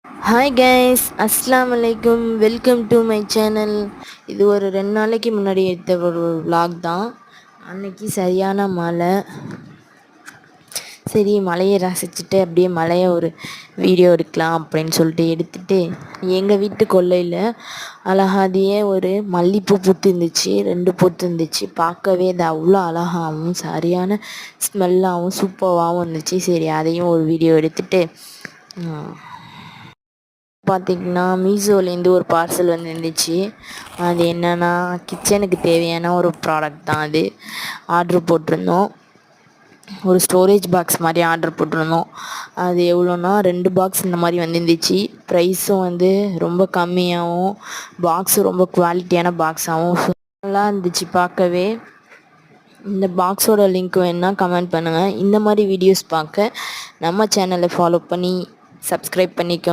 Hi guys, அஸ்ஸலாமு அலைக்கும். Welcome to my channel. இது ஒரு 2 நாளைக்கு முன்னாடி எடுத்த ஒரு vlog தான். அன்னைக்கு சரியான மழை. சரி, மழையை ரசிச்சுட்டு அப்படியே மழையை ஒரு வீடியோ எடுக்கலாம் அப்படின்னு சொல்லிட்டு எடுத்துட்டு எங்கள் வீட்டு கொல்லையில் அழகாதியே ஒரு மல்லிகைப்பூ பூத்து இருந்துச்சு. 2 பூத்து இருந்துச்சு. பார்க்கவே அது அவ்வளோ அழகாகவும் சரியான ஸ்மெல்லாகவும் சூப்பராகவும் இருந்துச்சு. சரி, அதையும் ஒரு வீடியோ எடுத்துட்டு பார்த்திங்கன்னா மீஷோலேருந்து ஒரு பார்சல் வந்துருந்துச்சு. அது என்னென்னா கிச்சனுக்கு தேவையான ஒரு ப்ராடக்ட் தான். அது ஆர்ட்ரு போட்டிருந்தோம். ஒரு ஸ்டோரேஜ் பாக்ஸ் மாதிரி ஆர்ட்ரு போட்டிருந்தோம். அது எவ்வளோன்னா 2 பாக்ஸ் இந்த மாதிரி வந்துருந்துச்சு. ப்ரைஸும் வந்து ரொம்ப கம்மியாகவும் பாக்ஸும் ரொம்ப குவாலிட்டியான பாக்ஸாகவும் நல்லா இருந்துச்சு பார்க்கவே. இந்த பாக்ஸோட லிங்க் வேணுன்னா கமெண்ட் பண்ணுங்கள். இந்த மாதிரி வீடியோஸ் பார்க்க நம்ம சேனலை ஃபாலோ பண்ணி சப்ஸ்கிரைப் பண்ணிக்கோங்க.